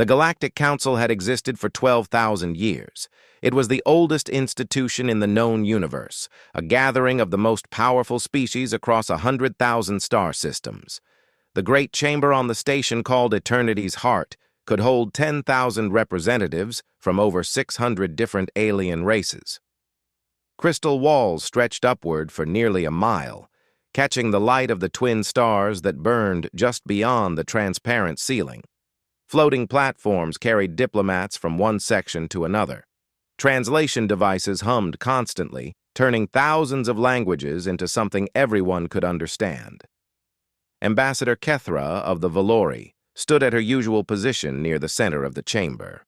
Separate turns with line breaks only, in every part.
The Galactic Council had existed for 12,000 years. It was the oldest institution in the known universe, a gathering of the most powerful species across 100,000 star systems. The great chamber on the station called Eternity's Heart could hold 10,000 representatives from over 600 different alien races. Crystal walls stretched upward for nearly a mile, catching the light of the twin stars that burned just beyond the transparent ceiling. Floating platforms carried diplomats from one section to another. Translation devices hummed constantly, turning thousands of languages into something everyone could understand. Ambassador Kethra of the Valori stood at her usual position near the center of the chamber.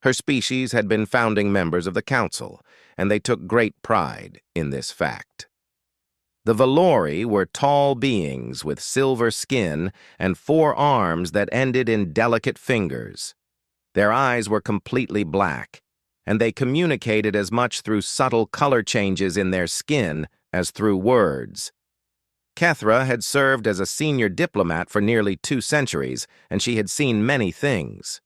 Her species had been founding members of the Council, and they took great pride in this fact. The Valori were tall beings with silver skin and 4 arms that ended in delicate fingers. Their eyes were completely black, and they communicated as much through subtle color changes in their skin as through words. Kethra had served as a senior diplomat for nearly 2 centuries, and she had seen many things.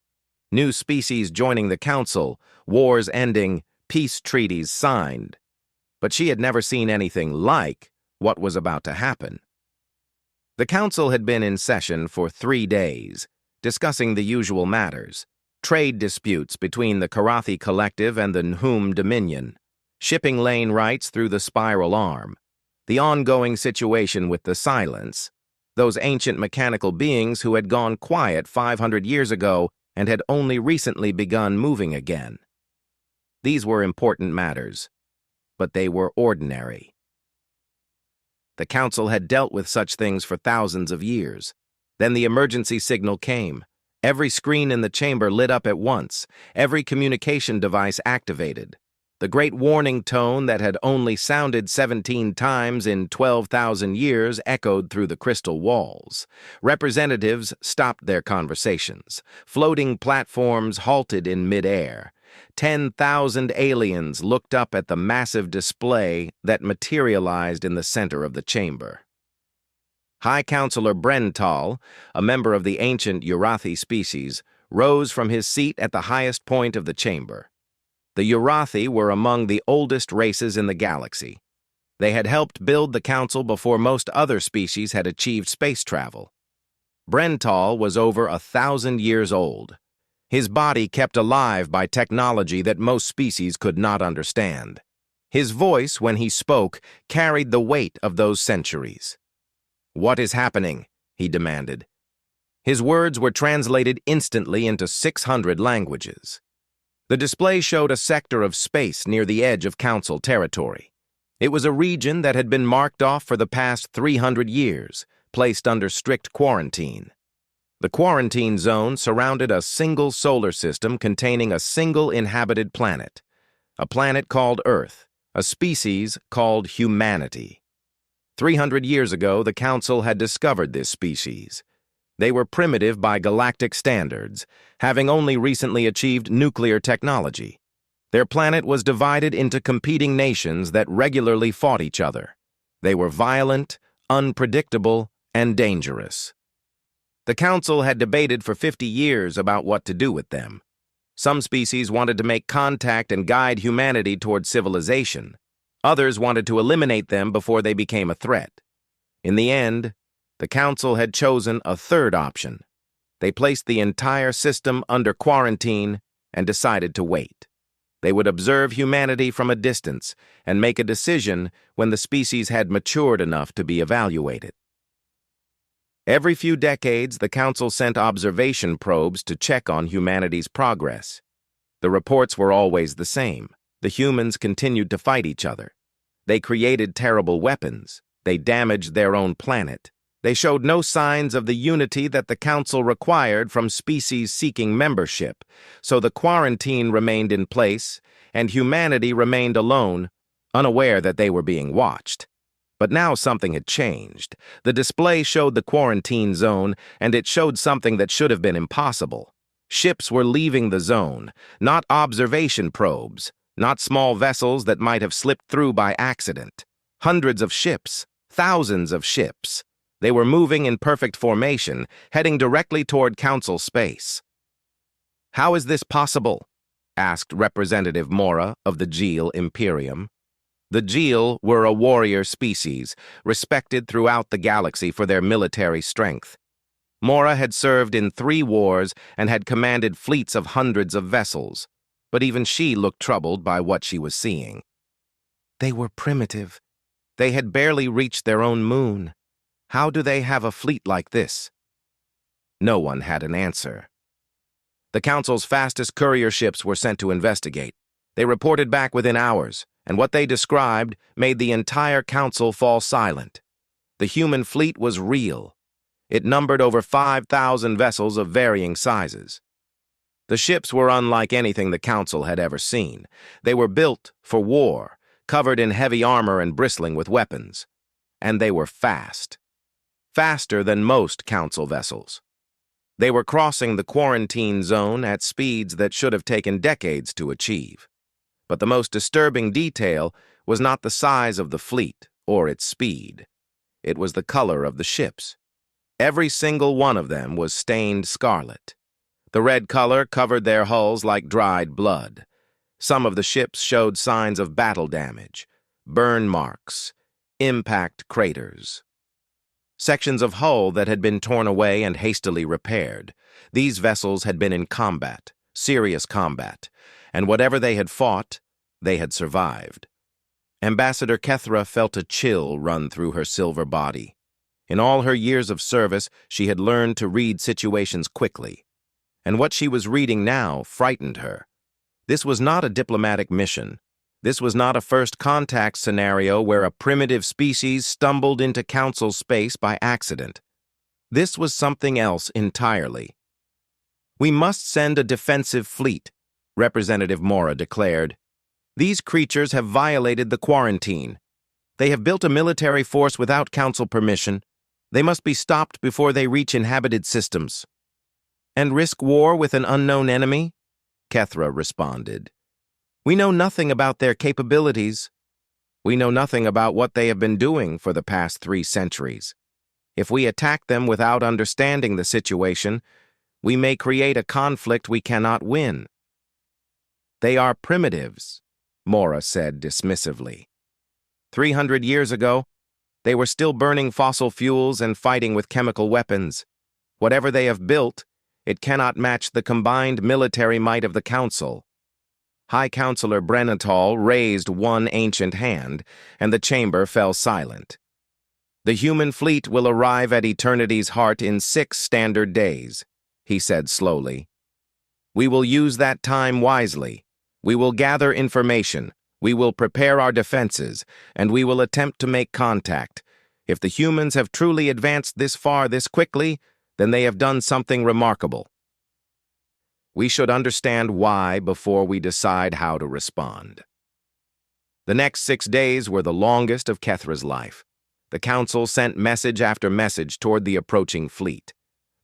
New species joining the Council, wars ending, peace treaties signed. But she had never seen anything like what was about to happen. The Council had been in session for 3 days, discussing the usual matters: trade disputes between the Karathi Collective and the Nhum Dominion, shipping lane rights through the Spiral Arm, the ongoing situation with the Silence, those ancient mechanical beings who had gone quiet 500 years ago and had only recently begun moving again. These were important matters, but they were ordinary. The Council had dealt with such things for thousands of years. Then the emergency signal came. Every screen in the chamber lit up at once, every communication device activated. The great warning tone that had only sounded 17 times in 12,000 years echoed through the crystal walls. Representatives stopped their conversations. Floating platforms halted in midair. 10,000 aliens looked up at the massive display that materialized in the center of the chamber. High Counselor Brental, a member of the ancient Urathi species, rose from his seat at the highest point of the chamber. The Urathi were among the oldest races in the galaxy. They had helped build the Council before most other species had achieved space travel. Brental was over 1,000 years old. His body kept alive by technology that most species could not understand. His voice, when he spoke, carried the weight of those centuries. "What is happening?" he demanded. His words were translated instantly into 600 languages. The display showed a sector of space near the edge of Council territory. It was a region that had been marked off for the past 300 years, placed under strict quarantine. The quarantine zone surrounded a single solar system containing a single inhabited planet, a planet called Earth, a species called humanity. 300 years ago, the Council had discovered this species. They were primitive by galactic standards, having only recently achieved nuclear technology. Their planet was divided into competing nations that regularly fought each other. They were violent, unpredictable, and dangerous. The Council had debated for 50 years about what to do with them. Some species wanted to make contact and guide humanity toward civilization. Others wanted to eliminate them before they became a threat. In the end, the Council had chosen a third option. They placed the entire system under quarantine and decided to wait. They would observe humanity from a distance and make a decision when the species had matured enough to be evaluated. Every few decades, the Council sent observation probes to check on humanity's progress. The reports were always the same. The humans continued to fight each other. They created terrible weapons. They damaged their own planet. They showed no signs of the unity that the Council required from species seeking membership, so the quarantine remained in place, and humanity remained alone, unaware that they were being watched. But now something had changed. The display showed the quarantine zone, and it showed something that should have been impossible. Ships were leaving the zone, not observation probes, not small vessels that might have slipped through by accident. Hundreds of ships, thousands of ships. They were moving in perfect formation, heading directly toward Council space. "How is this possible?" asked Representative Mora of the Geel Imperium. The Geel were a warrior species, respected throughout the galaxy for their military strength. Mora had served in 3 wars and had commanded fleets of hundreds of vessels, but even she looked troubled by what she was seeing. They were primitive. They had barely reached their own moon. How do they have a fleet like this? No one had an answer. The Council's fastest courier ships were sent to investigate. They reported back within hours, and what they described made the entire Council fall silent. The human fleet was real. It numbered over 5,000 vessels of varying sizes. The ships were unlike anything the Council had ever seen. They were built for war, covered in heavy armor and bristling with weapons. And they were fast. Faster than most Council vessels. They were crossing the quarantine zone at speeds that should have taken decades to achieve. But the most disturbing detail was not the size of the fleet or its speed. It was the color of the ships. Every single one of them was stained scarlet. The red color covered their hulls like dried blood. Some of the ships showed signs of battle damage, burn marks, impact craters. Sections of hull that had been torn away and hastily repaired. These vessels had been in combat, serious combat, and whatever they had fought, they had survived. Ambassador Kethra felt a chill run through her silver body. In all her years of service, she had learned to read situations quickly. And what she was reading now frightened her. This was not a diplomatic mission. This was not a first contact scenario where a primitive species stumbled into Council space by accident. This was something else entirely. "We must send a defensive fleet," Representative Mora declared. "These creatures have violated the quarantine. They have built a military force without Council permission. They must be stopped before they reach inhabited systems." "And risk war with an unknown enemy?" Kethra responded. "We know nothing about their capabilities. We know nothing about what they have been doing for the past 3 centuries. If we attack them without understanding the situation, we may create a conflict we cannot win." "They are primitives," Mora said dismissively. 300 years ago, they were still burning fossil fuels and fighting with chemical weapons. Whatever they have built, it cannot match the combined military might of the Council. High Counselor Brennatal raised one ancient hand, and the chamber fell silent. "The human fleet will arrive at Eternity's heart in 6 standard days," he said slowly. "We will use that time wisely. We will gather information. We will prepare our defenses, and we will attempt to make contact. If the humans have truly advanced this far this quickly, then they have done something remarkable. We should understand why before we decide how to respond." The next 6 days were the longest of Kethra's life. The Council sent message after message toward the approaching fleet.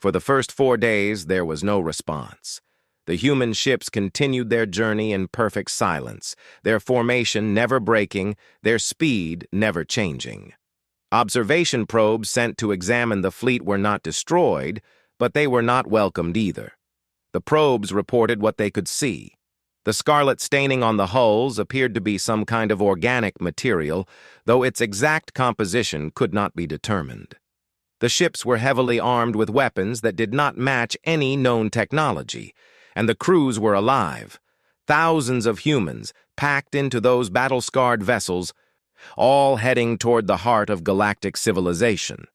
For the first 4 days, there was no response. The human ships continued their journey in perfect silence, their formation never breaking, their speed never changing. Observation probes sent to examine the fleet were not destroyed, but they were not welcomed either. The probes reported what they could see. The scarlet staining on the hulls appeared to be some kind of organic material, though its exact composition could not be determined. The ships were heavily armed with weapons that did not match any known technology, and the crews were alive. Thousands of humans packed into those battle-scarred vessels, all heading toward the heart of galactic civilization.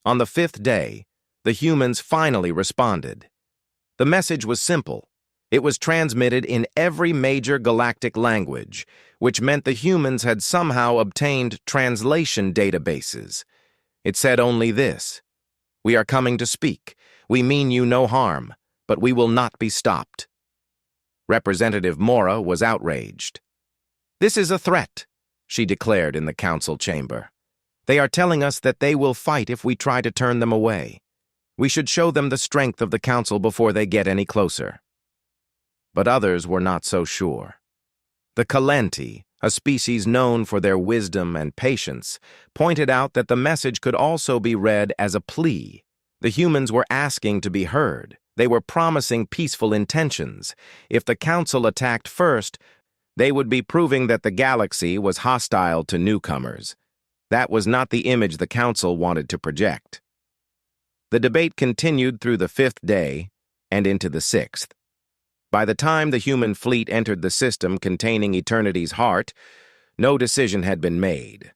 On the 5th day, the humans finally responded. The message was simple. It was transmitted in every major galactic language, which meant the humans had somehow obtained translation databases. It said only this: "We are coming to speak. We mean you no harm, but we will not be stopped." Representative Mora was outraged. "This is a threat," she declared in the Council chamber. "They are telling us that they will fight if we try to turn them away. We should show them the strength of the Council before they get any closer." But others were not so sure. The Kalenti, a species known for their wisdom and patience, pointed out that the message could also be read as a plea. The humans were asking to be heard. They were promising peaceful intentions. If the Council attacked first, they would be proving that the galaxy was hostile to newcomers. That was not the image the Council wanted to project. The debate continued through the 5th day and into the 6th. By the time the human fleet entered the system containing Eternity's heart, no decision had been made.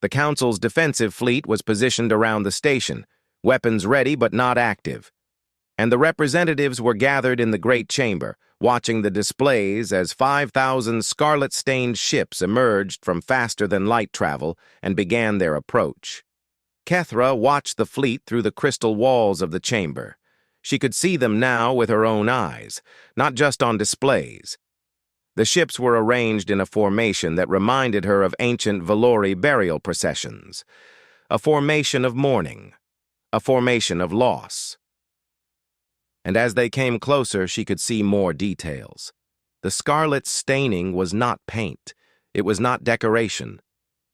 The Council's defensive fleet was positioned around the station, weapons ready but not active, and the representatives were gathered in the Great Chamber, watching the displays as 5,000 Scarlet-Stained ships emerged from faster-than-light travel and began their approach. Kethra watched the fleet through the crystal walls of the chamber. She could see them now with her own eyes, not just on displays. The ships were arranged in a formation that reminded her of ancient Valori burial processions, a formation of mourning, a formation of loss. And as they came closer, she could see more details. The scarlet staining was not paint. It was not decoration.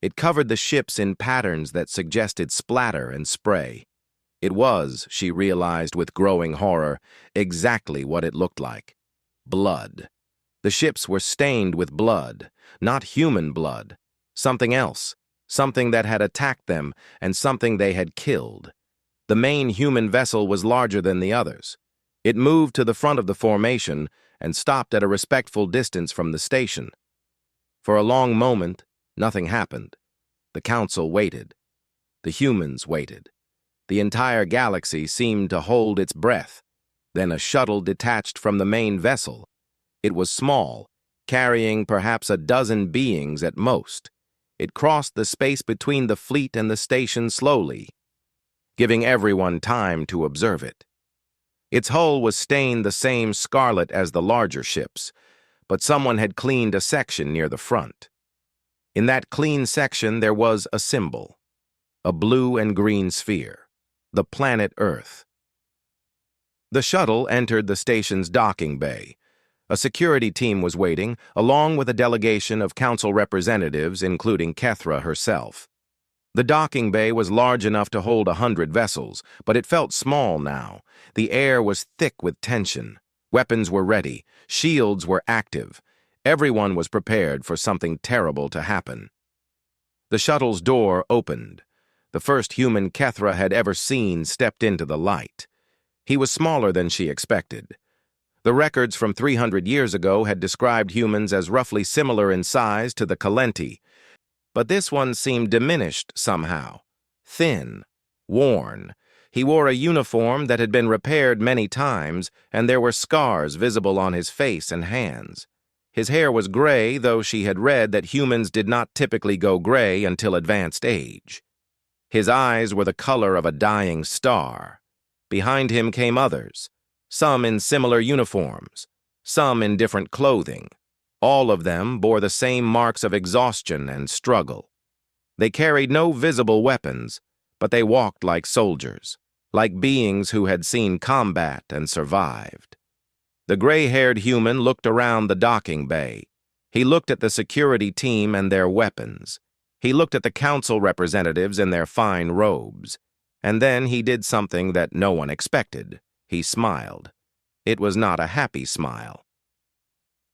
It covered the ships in patterns that suggested splatter and spray. It was, she realized with growing horror, exactly what it looked like. Blood. The ships were stained with blood, not human blood. Something else, something that had attacked them and something they had killed. The main human vessel was larger than the others. It moved to the front of the formation and stopped at a respectful distance from the station. For a long moment, nothing happened. The Council waited. The humans waited. The entire galaxy seemed to hold its breath. Then a shuttle detached from the main vessel. It was small, carrying perhaps a dozen beings at most. It crossed the space between the fleet and the station slowly, giving everyone time to observe it. Its hull was stained the same scarlet as the larger ships, but someone had cleaned a section near the front. In that clean section there was a symbol, a blue and green sphere, the planet Earth. The shuttle entered the station's docking bay. A security team was waiting, along with a delegation of council representatives, including Kethra herself. The docking bay was large enough to hold 100 vessels, but it felt small now. The air was thick with tension. Weapons were ready. Shields were active. Everyone was prepared for something terrible to happen. The shuttle's door opened. The first human Kethra had ever seen stepped into the light. He was smaller than she expected. The records from 300 years ago had described humans as roughly similar in size to the Kalenti, but this one seemed diminished somehow. Thin, worn. He wore a uniform that had been repaired many times, and there were scars visible on his face and hands. His hair was gray, though she had read that humans did not typically go gray until advanced age. His eyes were the color of a dying star. Behind him came others, some in similar uniforms, some in different clothing. All of them bore the same marks of exhaustion and struggle. They carried no visible weapons, but they walked like soldiers, like beings who had seen combat and survived. The gray-haired human looked around the docking bay. He looked at the security team and their weapons. He looked at the council representatives in their fine robes. And then he did something that no one expected. He smiled. It was not a happy smile.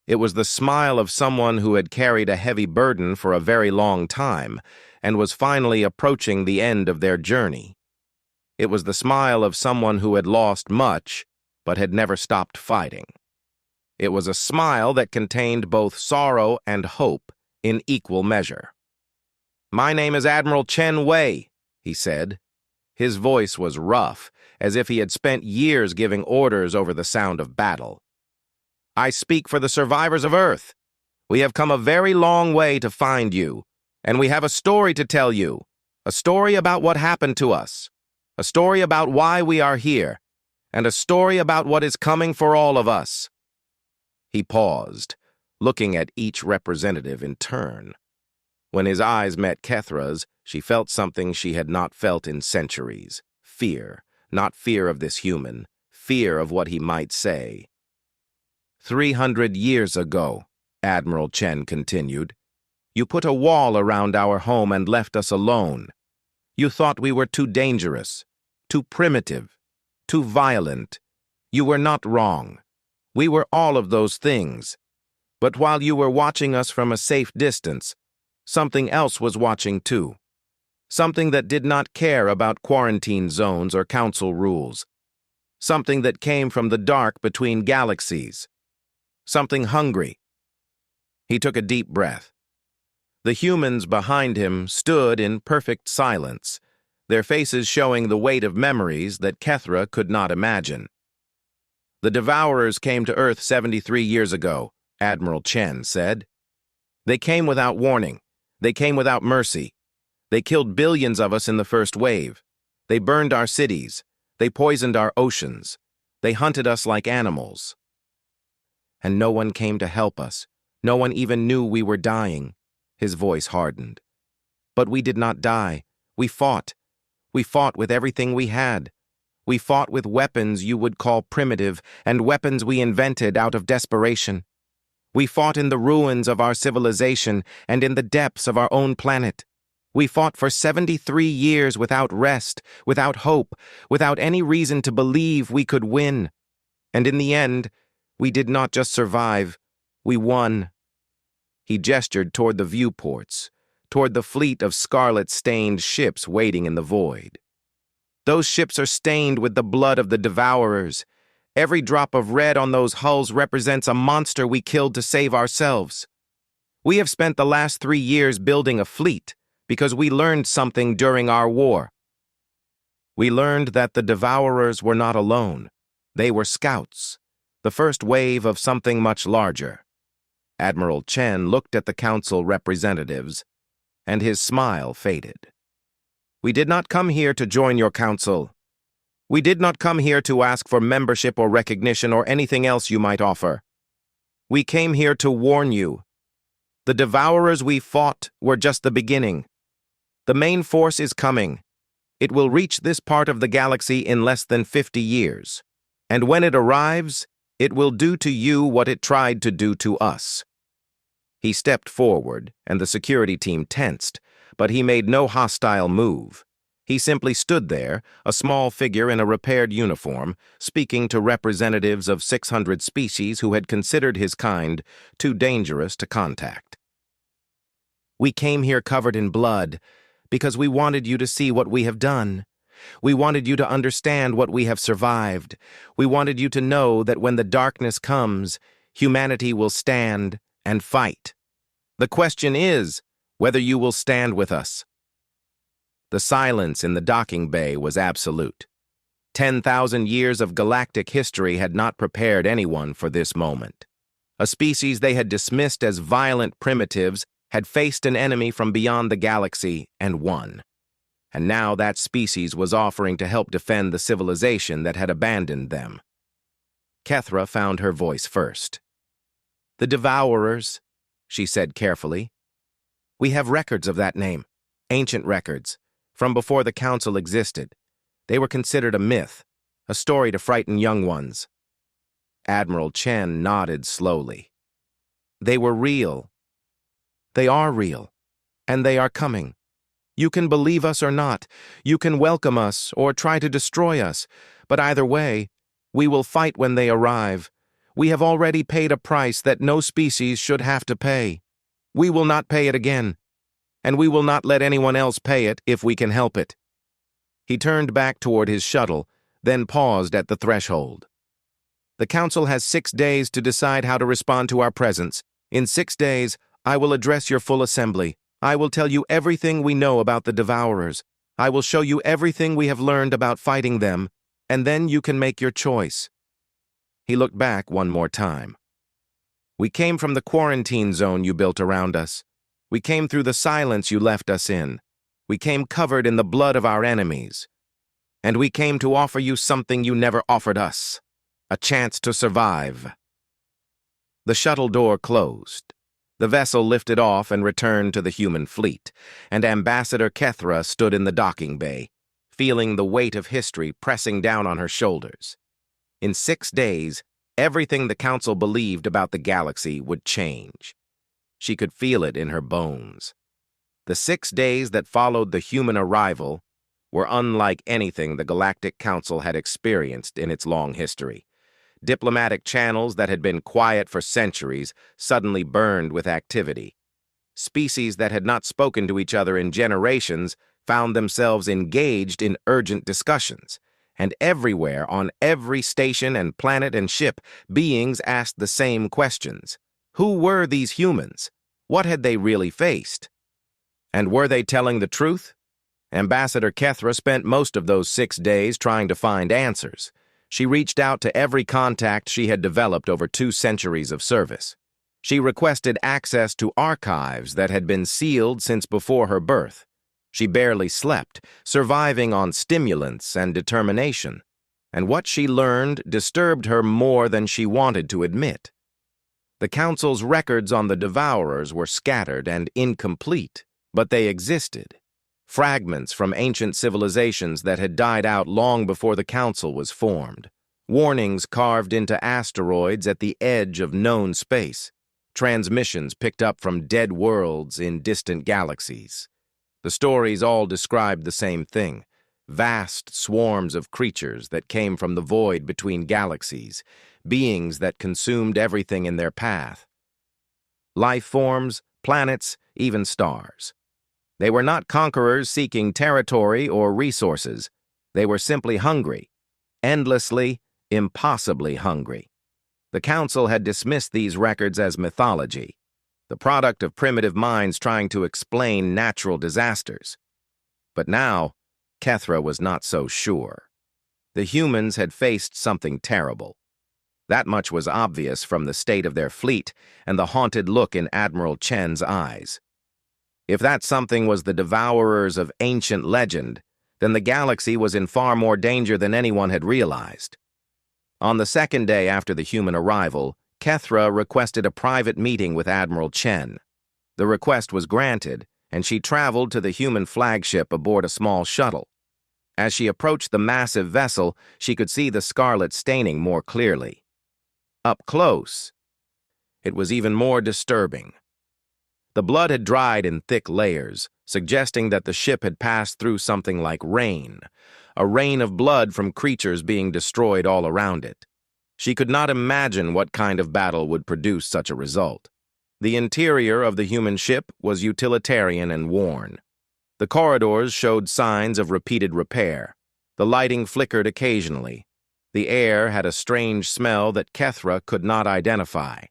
It was the smile of someone who had carried a heavy burden for a very long time and was finally approaching the end of their journey. It was the smile of someone who had lost much but had never stopped fighting. It was a smile that contained both sorrow and hope in equal measure. "My name is Admiral Chen Wei," he said. His voice was rough, as if he had spent years giving orders over the sound of battle. "I speak for the survivors of Earth. We have come a very long way to find you, and we have a story to tell you, a story about what happened to us, a story about why we are here, and a story about what is coming for all of us." He paused, looking at each representative in turn. When his eyes met Kethra's, she felt something she had not felt in centuries. Fear, not fear of this human, fear of what he might say. 300 years ago, Admiral Chen continued, you put a wall around our home and left us alone. You thought we were too dangerous, too primitive, too violent. You were not wrong. We were all of those things. But while you were watching us from a safe distance, something else was watching too. Something that did not care about quarantine zones or council rules. Something that came from the dark between galaxies. Something hungry. He took a deep breath. The humans behind him stood in perfect silence, their faces showing the weight of memories that Kethra could not imagine. The Devourers came to Earth 73 years ago, Admiral Chen said. They came without warning. They came without mercy. They killed billions of us in the first wave. They burned our cities. They poisoned our oceans. They hunted us like animals. And no one came to help us. No one even knew we were dying. His voice hardened. But we did not die. We fought. We fought with everything we had. We fought with weapons you would call primitive and weapons we invented out of desperation. We fought in the ruins of our civilization and in the depths of our own planet. We fought for 73 years without rest, without hope, without any reason to believe we could win. And in the end, we did not just survive, we won. He gestured toward the viewports, toward the fleet of Scarlet-Stained ships waiting in the void. Those ships are stained with the blood of the Devourers. Every drop of red on those hulls represents a monster we killed to save ourselves. We have spent the last 3 years building a fleet because we learned something during our war. We learned that the Devourers were not alone. They were scouts, the first wave of something much larger. Admiral Chen looked at the council representatives, and his smile faded. We did not come here to join your council. We did not come here to ask for membership or recognition or anything else you might offer. We came here to warn you. The Devourers we fought were just the beginning. The main force is coming. It will reach this part of the galaxy in less than 50 years. And when it arrives, it will do to you what it tried to do to us. He stepped forward, and the security team tensed, but he made no hostile move. He simply stood there, a small figure in a repaired uniform, speaking to representatives of 600 species who had considered his kind too dangerous to contact. We came here covered in blood because we wanted you to see what we have done. We wanted you to understand what we have survived. We wanted you to know that when the darkness comes, humanity will stand and fight. The question is whether you will stand with us. The silence in the docking bay was absolute. 10,000 years of galactic history had not prepared anyone for this moment. A species they had dismissed as violent primitives had faced an enemy from beyond the galaxy and won. And now that species was offering to help defend the civilization that had abandoned them. Kethra found her voice first. The Devourers, she said carefully. We have records of that name, ancient records, from before the Council existed. They were considered a myth, a story to frighten young ones. Admiral Chen nodded slowly. They were real. They are real, and they are coming. You can believe us or not, you can welcome us or try to destroy us, but either way, we will fight when they arrive. We have already paid a price that no species should have to pay. We will not pay it again, and we will not let anyone else pay it if we can help it. He turned back toward his shuttle, then paused at the threshold. The Council has 6 days to decide how to respond to our presence. In 6 days, I will address your full assembly. I will tell you everything we know about the Devourers. I will show you everything we have learned about fighting them, and then you can make your choice. He looked back one more time. We came from the quarantine zone you built around us. We came through the silence you left us in. We came covered in the blood of our enemies. And we came to offer you something you never offered us, a chance to survive. The shuttle door closed. The vessel lifted off and returned to the human fleet, and Ambassador Kethra stood in the docking bay, feeling the weight of history pressing down on her shoulders. In 6 days, everything the Council believed about the galaxy would change. She could feel it in her bones. The 6 days that followed the human arrival were unlike anything the Galactic Council had experienced in its long history. Diplomatic channels that had been quiet for centuries suddenly burned with activity. Species that had not spoken to each other in generations found themselves engaged in urgent discussions. And everywhere, on every station and planet and ship, beings asked the same questions. Who were these humans? What had they really faced? And were they telling the truth? Ambassador Kethra spent most of those 6 days trying to find answers. She reached out to every contact she had developed over 2 centuries of service. She requested access to archives that had been sealed since before her birth. She barely slept, surviving on stimulants and determination. And what she learned disturbed her more than she wanted to admit. The Council's records on the Devourers were scattered and incomplete, but they existed. Fragments from ancient civilizations that had died out long before the Council was formed. Warnings carved into asteroids at the edge of known space. Transmissions picked up from dead worlds in distant galaxies. The stories all described the same thing: vast swarms of creatures that came from the void between galaxies, beings that consumed everything in their path. Life forms, planets, even stars. They were not conquerors seeking territory or resources. They were simply hungry, endlessly, impossibly hungry. The Council had dismissed these records as mythology, the product of primitive minds trying to explain natural disasters. But now, Kethra was not so sure. The humans had faced something terrible. That much was obvious from the state of their fleet and the haunted look in Admiral Chen's eyes. If that something was the Devourers of ancient legend, then the galaxy was in far more danger than anyone had realized. On the 2nd day after the human arrival, Kethra requested a private meeting with Admiral Chen. The request was granted, and she traveled to the human flagship aboard a small shuttle. As she approached the massive vessel, she could see the scarlet staining more clearly. Up close, it was even more disturbing. The blood had dried in thick layers, suggesting that the ship had passed through something like rain, a rain of blood from creatures being destroyed all around it. She could not imagine what kind of battle would produce such a result. The interior of the human ship was utilitarian and worn. The corridors showed signs of repeated repair. The lighting flickered occasionally. The air had a strange smell that Kethra could not identify.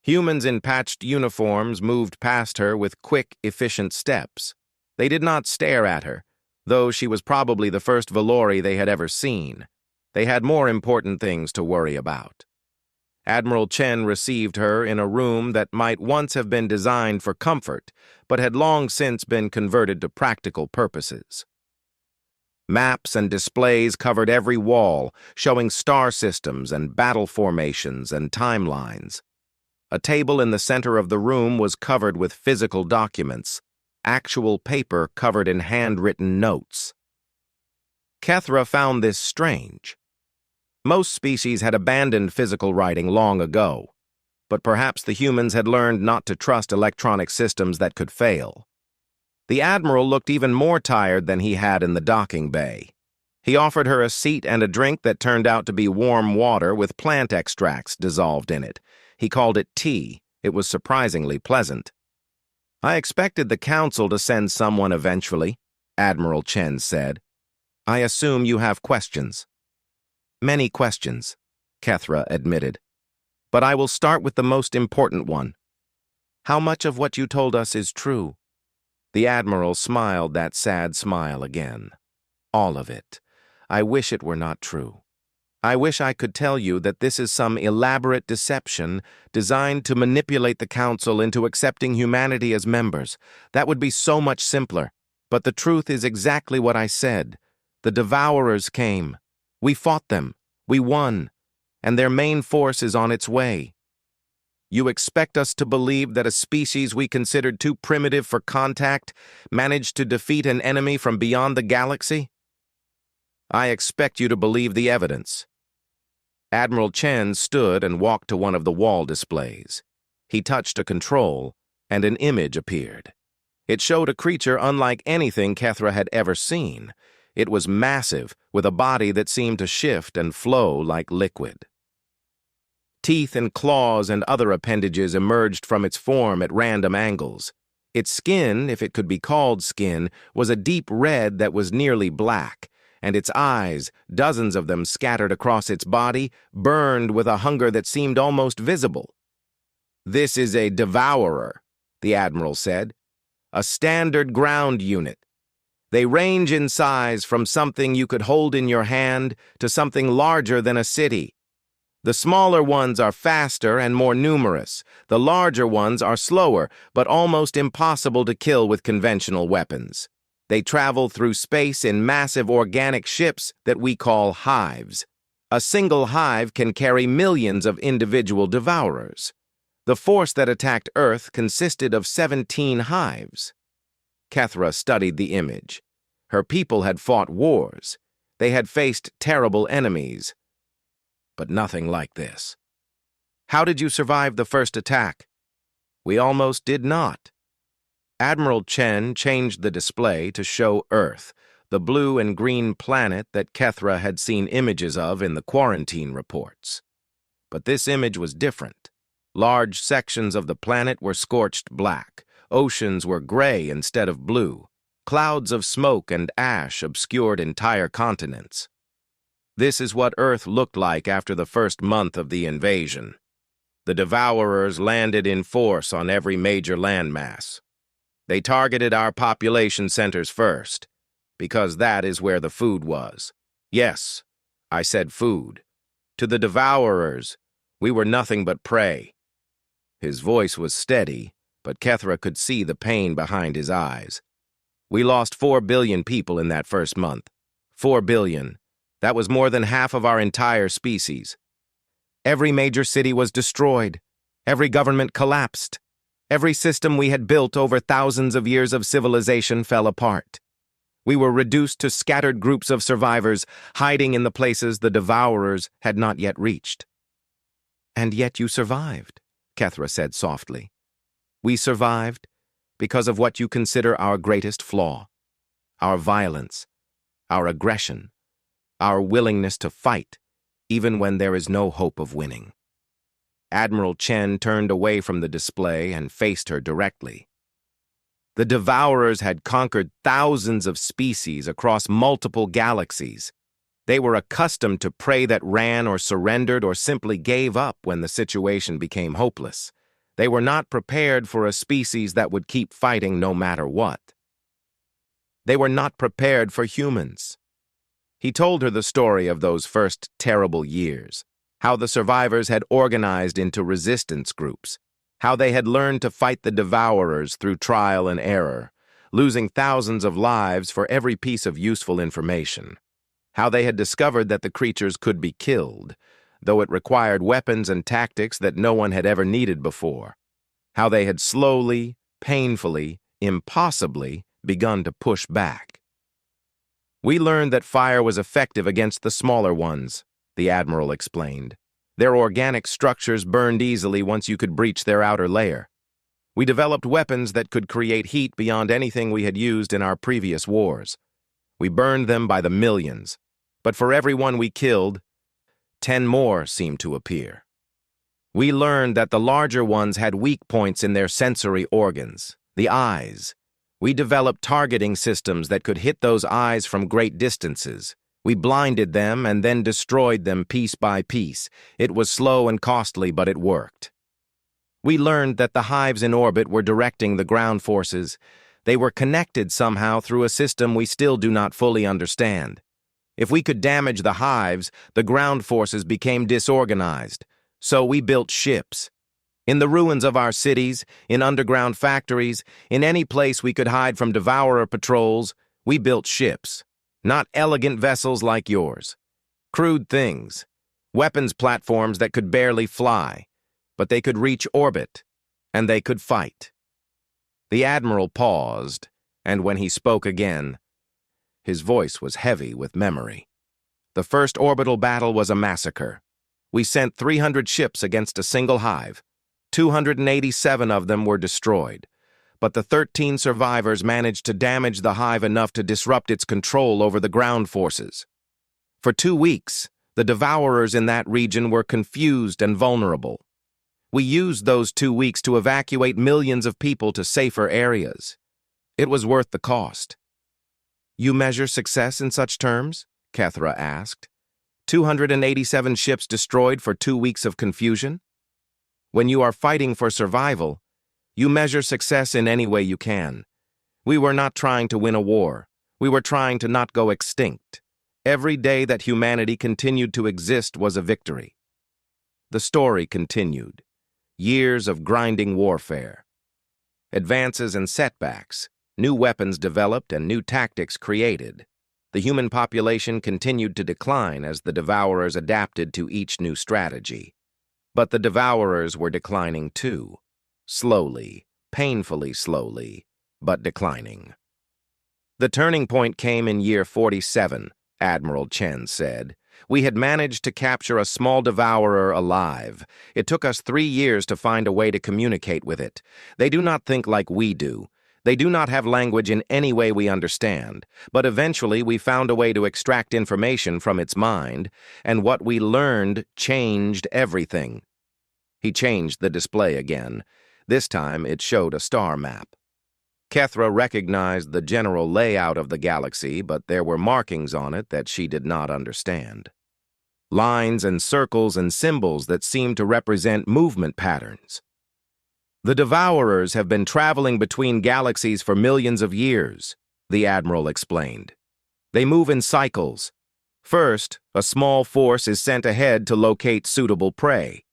Humans in patched uniforms moved past her with quick, efficient steps. They did not stare at her, though she was probably the first Valori they had ever seen. They had more important things to worry about. Admiral Chen received her in a room that might once have been designed for comfort, but had long since been converted to practical purposes. Maps and displays covered every wall, showing star systems and battle formations and timelines. A table in the center of the room was covered with physical documents, actual paper covered in handwritten notes. Kethra found this strange. Most species had abandoned physical writing long ago, but perhaps the humans had learned not to trust electronic systems that could fail. The Admiral looked even more tired than he had in the docking bay. He offered her a seat and a drink that turned out to be warm water with plant extracts dissolved in it. He called it tea. It was surprisingly pleasant. "I expected the Council to send someone eventually," Admiral Chen said. "I assume you have questions." "Many questions," Kethra admitted. "But I will start with the most important one. How much of what you told us is true?" The Admiral smiled that sad smile again. "All of it. I wish it were not true. I wish I could tell you that this is some elaborate deception designed to manipulate the Council into accepting humanity as members. That would be so much simpler. But the truth is exactly what I said. The Devourers came. We fought them. We won. And their main force is on its way. You expect us to believe that a species we considered too primitive for contact managed to defeat an enemy from beyond the galaxy? I expect you to believe the evidence." Admiral Chen stood and walked to one of the wall displays. He touched a control, and an image appeared. It showed a creature unlike anything Kethra had ever seen. It was massive, with a body that seemed to shift and flow like liquid. Teeth and claws and other appendages emerged from its form at random angles. Its skin, if it could be called skin, was a deep red that was nearly black, and its eyes, dozens of them scattered across its body, burned with a hunger that seemed almost visible. "This is a devourer," the Admiral said. "A standard ground unit. They range in size from something you could hold in your hand to something larger than a city. The smaller ones are faster and more numerous. The larger ones are slower, but almost impossible to kill with conventional weapons. They travel through space in massive organic ships that we call hives. A single hive can carry millions of individual devourers. The force that attacked Earth consisted of 17 hives." Kethra studied the image. Her people had fought wars. They had faced terrible enemies. But nothing like this. "How did you survive the first attack?" "We almost did not." Admiral Chen changed the display to show Earth, the blue and green planet that Kethra had seen images of in the quarantine reports. But this image was different. Large sections of the planet were scorched black. Oceans were gray instead of blue. Clouds of smoke and ash obscured entire continents. This is what Earth looked like after the first month of the invasion. The Devourers landed in force on every major landmass. They targeted our population centers first, because that is where the food was. Yes, I said food. To the Devourers, we were nothing but prey. His voice was steady, but Kethra could see the pain behind his eyes. We lost 4 billion people in that first month. 4 billion. That was more than half of our entire species. Every major city was destroyed. Every government collapsed. Every system we had built over thousands of years of civilization fell apart. We were reduced to scattered groups of survivors, hiding in the places the Devourers had not yet reached. "And yet you survived," Kethra said softly. "We survived because of what you consider our greatest flaw. Our violence, our aggression, our willingness to fight, even when there is no hope of winning." Admiral Chen turned away from the display and faced her directly. The Devourers had conquered thousands of species across multiple galaxies. They were accustomed to prey that ran or surrendered or simply gave up when the situation became hopeless. They were not prepared for a species that would keep fighting no matter what. They were not prepared for humans. He told her the story of those first terrible years, how the survivors had organized into resistance groups, how they had learned to fight the Devourers through trial and error, losing thousands of lives for every piece of useful information, how they had discovered that the creatures could be killed, though it required weapons and tactics that no one had ever needed before, how they had slowly, painfully, impossibly begun to push back. "We learned that fire was effective against the smaller ones," the Admiral explained. "Their organic structures burned easily once you could breach their outer layer. We developed weapons that could create heat beyond anything we had used in our previous wars. We burned them by the millions, but for every one we killed, 10 more seemed to appear. We learned that the larger ones had weak points in their sensory organs, the eyes. We developed targeting systems that could hit those eyes from great distances. We blinded them and then destroyed them piece by piece. It was slow and costly, but it worked. We learned that the hives in orbit were directing the ground forces. They were connected somehow through a system we still do not fully understand. If we could damage the hives, the ground forces became disorganized. So we built ships. In the ruins of our cities, in underground factories, in any place we could hide from devourer patrols, we built ships. Not elegant vessels like yours. Crude things. Weapons platforms that could barely fly. But they could reach orbit, and they could fight." The Admiral paused, and when he spoke again, his voice was heavy with memory. "The first orbital battle was a massacre. We sent 300 ships against a single hive. 287 of them were destroyed. But the 13 survivors managed to damage the hive enough to disrupt its control over the ground forces. For 2 weeks, The devourers in that region were confused and vulnerable. We used those 2 weeks to evacuate millions of people to safer areas. It was worth the cost. You measure success in such terms? Kethra asked. 287 ships destroyed for 2 weeks of confusion? When you are fighting for survival, you measure success in any way you can. We were not trying to win a war. We were trying to not go extinct. Every day that humanity continued to exist was a victory. The story continued. Years of grinding warfare. Advances and setbacks. New weapons developed and new tactics created. The human population continued to decline as the devourers adapted to each new strategy. But the devourers were declining too. Slowly, painfully slowly, but declining. The turning point came in year 47, Admiral Chen said. We had managed to capture a small devourer alive. It took us 3 years to find a way to communicate with it. They do not think like we do. They do not have language in any way we understand, but eventually we found a way to extract information from its mind, and what we learned changed everything. He changed the display again. This time it showed a star map. Kethra recognized the general layout of the galaxy, but there were markings on it that she did not understand. Lines and circles and symbols that seemed to represent movement patterns. The devourers have been traveling between galaxies for millions of years, the Admiral explained. They move in cycles. First, a small force is sent ahead to locate suitable prey.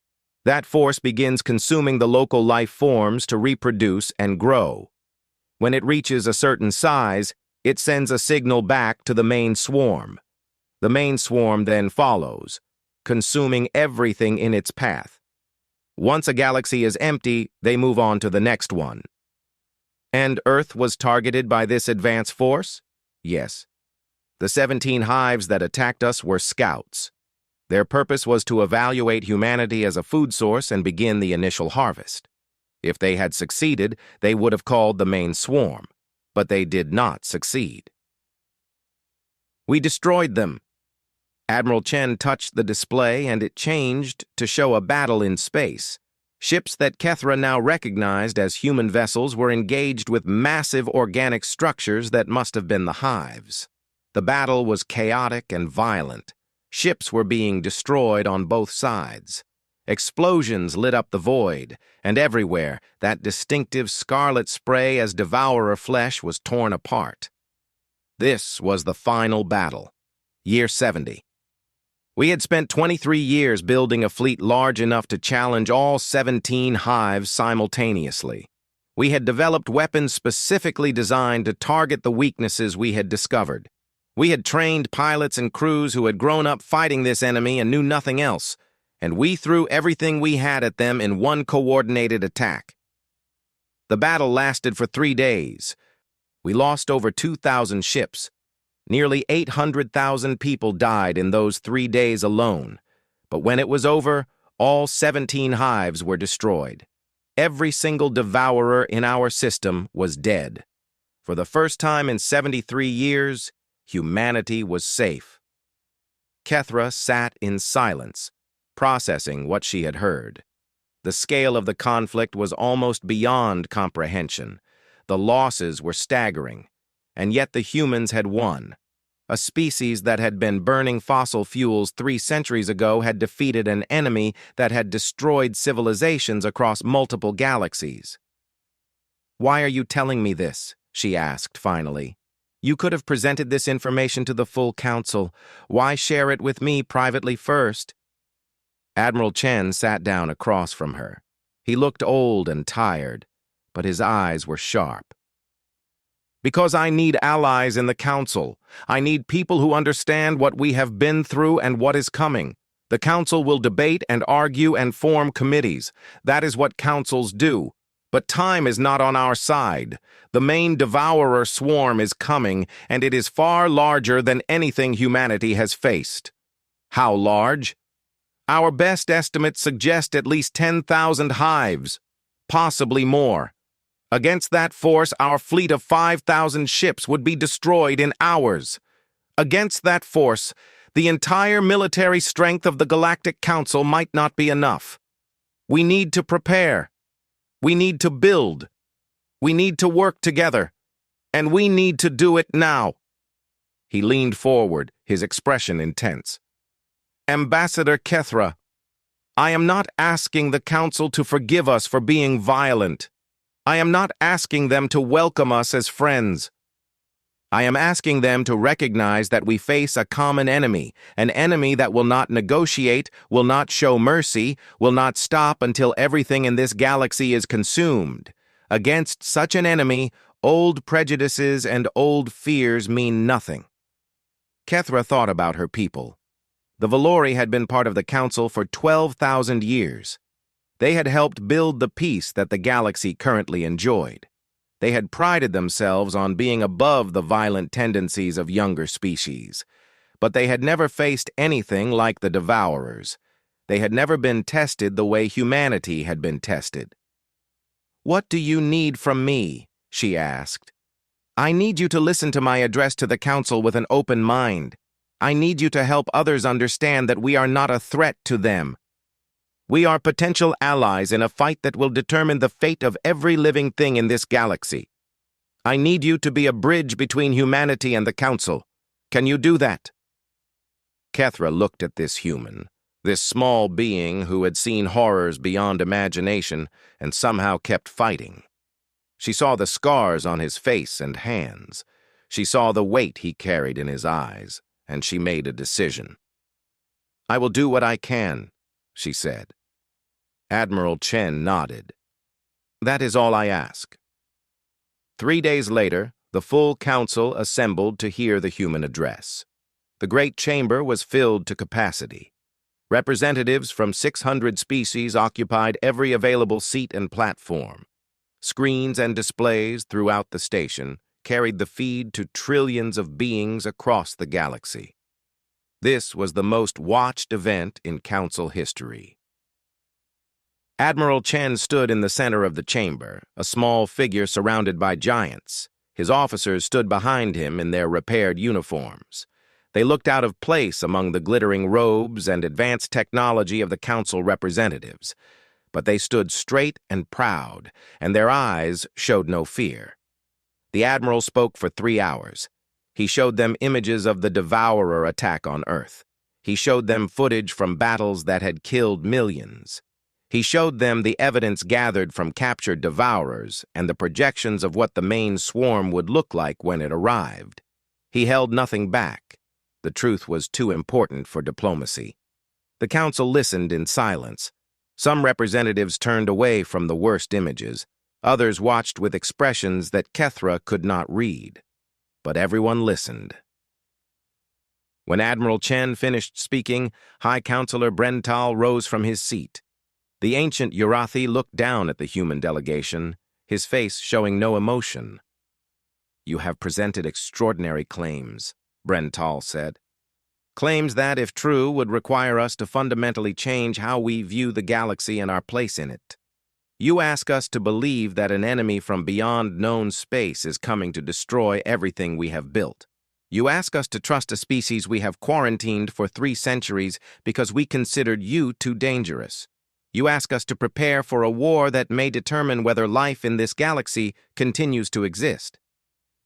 That force begins consuming the local life forms to reproduce and grow. When it reaches a certain size, it sends a signal back to the main swarm. The main swarm then follows, consuming everything in its path. Once a galaxy is empty, they move on to the next one. And Earth was targeted by this advance force? Yes. The 17 hives that attacked us were scouts. Their purpose was to evaluate humanity as a food source and begin the initial harvest. If they had succeeded, they would have called the main swarm, but they did not succeed. We destroyed them. Admiral Chen touched the display and it changed to show a battle in space. Ships that Kethra now recognized as human vessels were engaged with massive organic structures that must have been the hives. The battle was chaotic and violent. Ships were being destroyed on both sides. Explosions lit up the void, and everywhere that distinctive scarlet spray as devourer flesh was torn apart. This was the final battle. Year 70. We had spent 23 years building a fleet large enough to challenge all 17 hives simultaneously. We had developed weapons specifically designed to target the weaknesses we had discovered. We had trained pilots and crews who had grown up fighting this enemy and knew nothing else, and we threw everything we had at them in one coordinated attack. The battle lasted for 3 days. We lost over 2,000 ships. Nearly 800,000 people died in those 3 days alone. But when it was over, all 17 hives were destroyed. Every single devourer in our system was dead. For the first time in 73 years, humanity was safe. Kethra sat in silence, processing what she had heard. The scale of the conflict was almost beyond comprehension. The losses were staggering, and yet the humans had won. A species that had been burning fossil fuels 3 centuries ago had defeated an enemy that had destroyed civilizations across multiple galaxies. "Why are you telling me this?" she asked finally. "You could have presented this information to the full council. Why share it with me privately first?" Admiral Chen sat down across from her. He looked old and tired, but his eyes were sharp. "Because I need allies in the council. I need people who understand what we have been through and what is coming. The council will debate and argue and form committees. That is what councils do. But time is not on our side. The main devourer swarm is coming, and it is far larger than anything humanity has faced." "How large?" "Our best estimates suggest at least 10,000 hives, possibly more. Against that force, our fleet of 5,000 ships would be destroyed in hours. Against that force, The entire military strength of the Galactic Council might not be enough. We need to prepare. We need to build. We need to work together. And we need to do it now." He leaned forward, his expression intense. "Ambassador Kethra, I am not asking the Council to forgive us for being violent. I am not asking them to welcome us as friends. I am asking them to recognize that we face a common enemy, an enemy that will not negotiate, will not show mercy, will not stop until everything in this galaxy is consumed. Against such an enemy, old prejudices and old fears mean nothing." Kethra thought about her people. The Valori had been part of the Council for 12,000 years. They had helped build the peace that the galaxy currently enjoyed. They had prided themselves on being above the violent tendencies of younger species. But they had never faced anything like the Devourers. They had never been tested the way humanity had been tested. "What do you need from me?" she asked. "I need you to listen to my address to the Council with an open mind. I need you to help others understand that we are not a threat to them. We are potential allies in a fight that will determine the fate of every living thing in this galaxy. I need you to be a bridge between humanity and the Council. Can you do that?" Kethra looked at this human, this small being who had seen horrors beyond imagination and somehow kept fighting. She saw the scars on his face and hands. She saw the weight he carried in his eyes, and she made a decision. "I will do what I can," she said. Admiral Chen nodded. "That is all I ask." 3 days later, the full council assembled to hear the human address. The great chamber was filled to capacity. Representatives from 600 species occupied every available seat and platform. Screens and displays throughout the station carried the feed to trillions of beings across the galaxy. This was the most watched event in Council history. Admiral Chen stood in the center of the chamber, a small figure surrounded by giants. His officers stood behind him in their repaired uniforms. They looked out of place among the glittering robes and advanced technology of the Council representatives. But they stood straight and proud, and their eyes showed no fear. The Admiral spoke for 3 hours. He showed them images of the Devourer attack on Earth. He showed them footage from battles that had killed millions. He showed them the evidence gathered from captured Devourers and the projections of what the main swarm would look like when it arrived. He held nothing back. The truth was too important for diplomacy. The Council listened in silence. Some representatives turned away from the worst images. Others watched with expressions that Kethra could not read. But everyone listened. When Admiral Chen finished speaking, High Counselor Brental rose from his seat. The ancient Urathi looked down at the human delegation, his face showing no emotion. "You have presented extraordinary claims," Brental said. "Claims that, if true, would require us to fundamentally change how we view the galaxy and our place in it. You ask us to believe that an enemy from beyond known space is coming to destroy everything we have built. You ask us to trust a species we have quarantined for 3 centuries because we considered you too dangerous. You ask us to prepare for a war that may determine whether life in this galaxy continues to exist."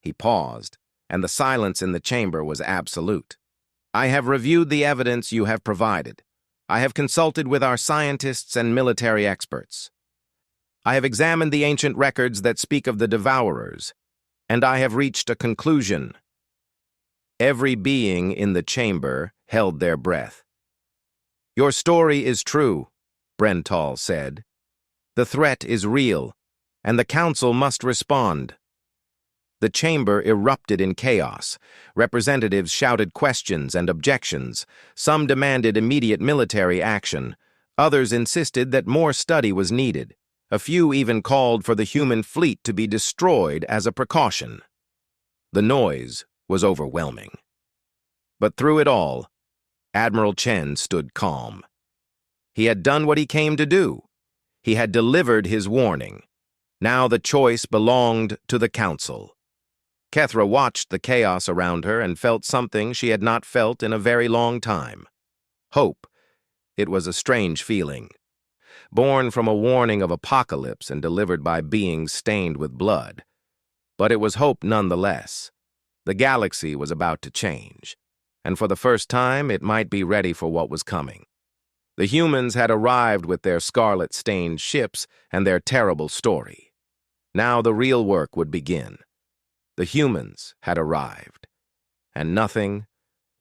He paused, and the silence in the chamber was absolute. "I have reviewed the evidence you have provided. I have consulted with our scientists and military experts. I have examined the ancient records that speak of the Devourers, and I have reached a conclusion." Every being in the chamber held their breath. "Your story is true," Brental said. "The threat is real, and the Council must respond." The chamber erupted in chaos. Representatives shouted questions and objections. Some demanded immediate military action. Others insisted that more study was needed. A few even called for the human fleet to be destroyed as a precaution. The noise was overwhelming. But through it all, Admiral Chen stood calm. He had done what he came to do. He had delivered his warning. Now the choice belonged to the Council. Kethra watched the chaos around her and felt something she had not felt in a very long time. Hope. It was a strange feeling. Born from a warning of apocalypse and delivered by beings stained with blood. But it was hope nonetheless. The galaxy was about to change, and for the first time it might be ready for what was coming. The humans had arrived with their Scarlet-Stained ships and their terrible story. Now the real work would begin. The humans had arrived, and nothing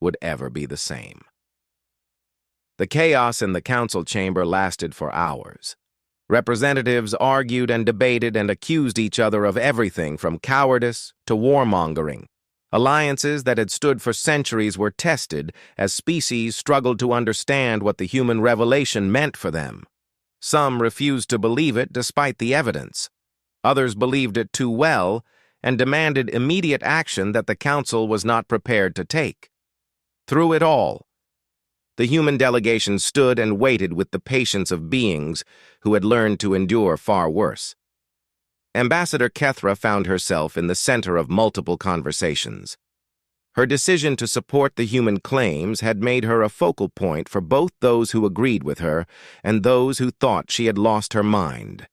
would ever be the same. The chaos in the council chamber lasted for hours. Representatives argued and debated and accused each other of everything from cowardice to warmongering. Alliances that had stood for centuries were tested as species struggled to understand what the human revelation meant for them. Some refused to believe it despite the evidence. Others believed it too well and demanded immediate action that the council was not prepared to take. Through it all, the human delegation stood and waited with the patience of beings who had learned to endure far worse. Ambassador Kethra found herself in the center of multiple conversations. Her decision to support the human claims had made her a focal point for both those who agreed with her and those who thought she had lost her mind.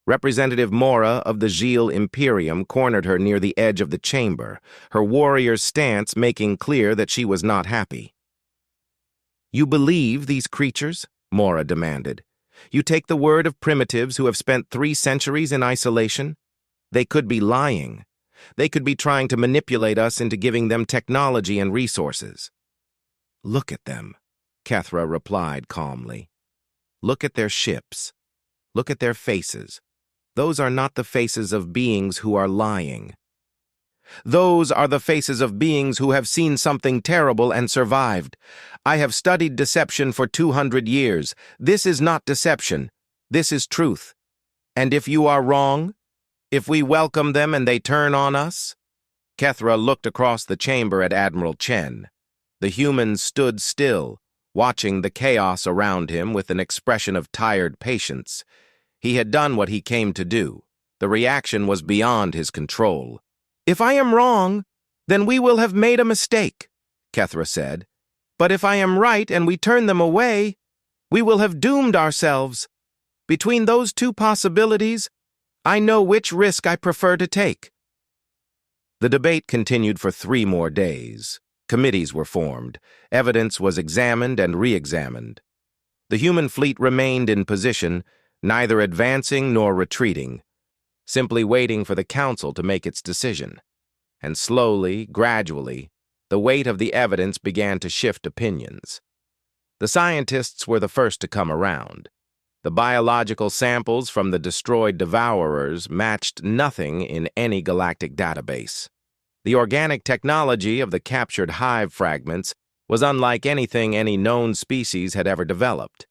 Representative Mora of the Gil Imperium cornered her near the edge of the chamber, her warrior's stance making clear that she was not happy. "You believe these creatures?" Mora demanded. "You take the word of primitives who have spent 3 centuries in isolation? They could be lying. They could be trying to manipulate us into giving them technology and resources." "Look at them," Kethra replied calmly. "Look at their ships. Look at their faces. Those are not the faces of beings who are lying. Those are the faces of beings who have seen something terrible and survived. I have studied deception for 200 years. This is not deception. This is truth. And if you are wrong, if we welcome them and they turn on us?" Kethra looked across the chamber at Admiral Chen. The human stood still, watching the chaos around him with an expression of tired patience. He had done what he came to do. The reaction was beyond his control. "If I am wrong, then we will have made a mistake," Kethra said. "But if I am right and we turn them away, we will have doomed ourselves. Between those 2 possibilities, I know which risk I prefer to take." The debate continued for 3 more days. Committees were formed. Evidence was examined and re-examined. The human fleet remained in position, neither advancing nor retreating, simply waiting for the council to make its decision. And slowly, gradually, the weight of the evidence began to shift opinions. The scientists were the first to come around. The biological samples from the destroyed devourers matched nothing in any galactic database. The organic technology of the captured hive fragments was unlike anything any known species had ever developed.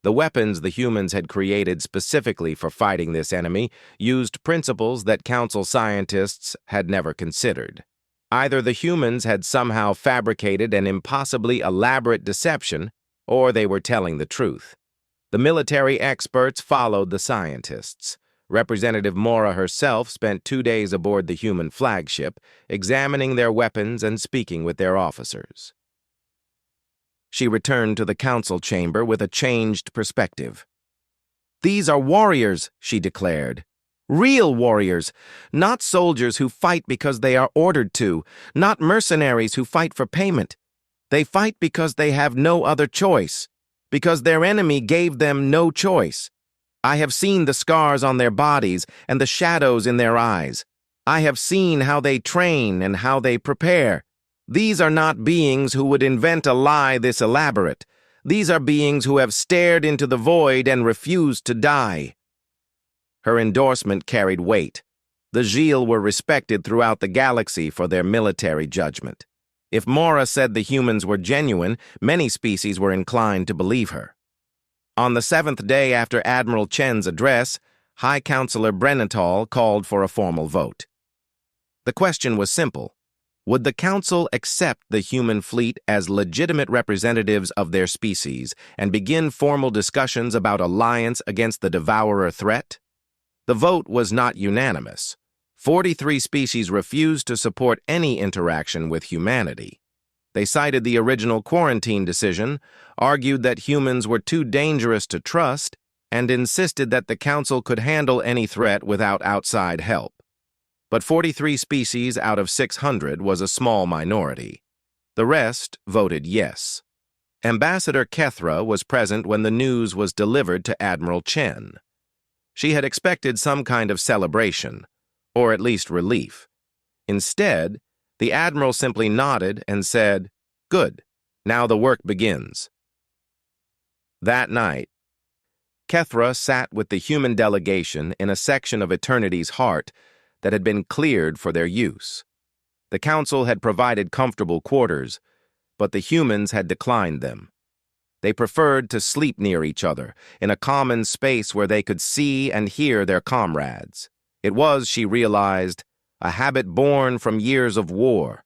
The weapons the humans had created specifically for fighting this enemy used principles that council scientists had never considered. Either the humans had somehow fabricated an impossibly elaborate deception, or they were telling the truth. The military experts followed the scientists. Representative Mora herself spent 2 days aboard the human flagship, examining their weapons and speaking with their officers. She returned to the council chamber with a changed perspective. "These are warriors," she declared. "Real warriors, not soldiers who fight because they are ordered to, not mercenaries who fight for payment. They fight because they have no other choice, because their enemy gave them no choice. I have seen the scars on their bodies and the shadows in their eyes. I have seen how they train and how they prepare. These are not beings who would invent a lie this elaborate. These are beings who have stared into the void and refused to die." Her endorsement carried weight. The Gil were respected throughout the galaxy for their military judgment. If Mora said the humans were genuine, many species were inclined to believe her. On the 7th day after Admiral Chen's address, High Counselor Brennatal called for a formal vote. The question was simple. Would the Council accept the human fleet as legitimate representatives of their species and begin formal discussions about alliance against the Devourer threat? The vote was not unanimous. 43 species refused to support any interaction with humanity. They cited the original quarantine decision, argued that humans were too dangerous to trust, and insisted that the Council could handle any threat without outside help. But 43 species out of 600 was a small minority. The rest voted yes. Ambassador Kethra was present when the news was delivered to Admiral Chen. She had expected some kind of celebration, or at least relief. Instead, the Admiral simply nodded and said, "Good, now the work begins." That night, Kethra sat with the human delegation in a section of Eternity's heart that had been cleared for their use. The Council had provided comfortable quarters, but the humans had declined them. They preferred to sleep near each other, in a common space where they could see and hear their comrades. It was, she realized, a habit born from years of war.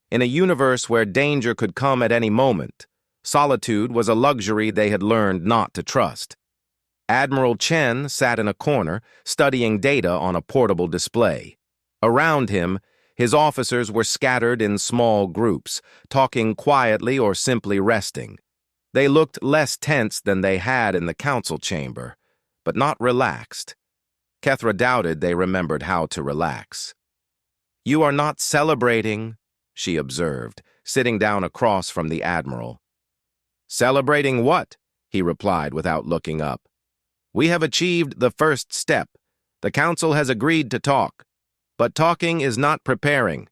In a universe where danger could come at any moment, solitude was a luxury they had learned not to trust. Admiral Chen sat in a corner, studying data on a portable display. Around him, his officers were scattered in small groups, talking quietly or simply resting. They looked less tense than they had in the council chamber, but not relaxed. Kethra doubted they remembered how to relax. "You are not celebrating," she observed, sitting down across from the Admiral. "Celebrating what?" he replied without looking up. "We have achieved the first step. The Council has agreed to talk. But talking is not preparing.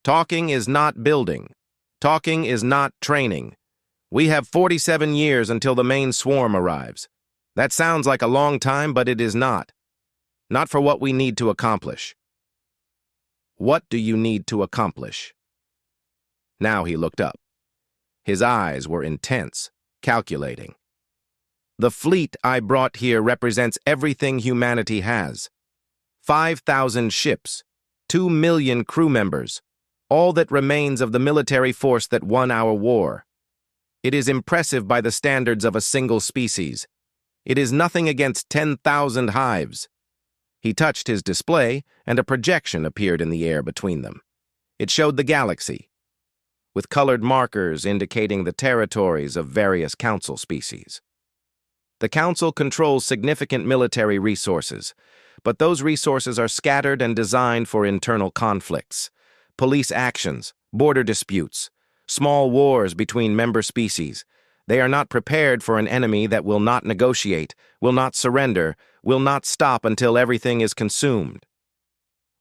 Talking is not building. Talking is not training. We have 47 years until the main swarm arrives. That sounds like a long time, but it is not. Not for what we need to accomplish." "What do you need to accomplish?" Now he looked up. His eyes were intense, calculating. "The fleet I brought here represents everything humanity has. 5,000 ships, 2 million crew members, all that remains of the military force that won our war. It is impressive by the standards of a single species. It is nothing against 10,000 hives." He touched his display, and a projection appeared in the air between them. It showed the galaxy, with colored markers indicating the territories of various council species. The Council controls significant military resources, but those resources are scattered and designed for internal conflicts, police actions, border disputes, small wars between member species. They are not prepared for an enemy that will not negotiate, will not surrender, will not stop until everything is consumed.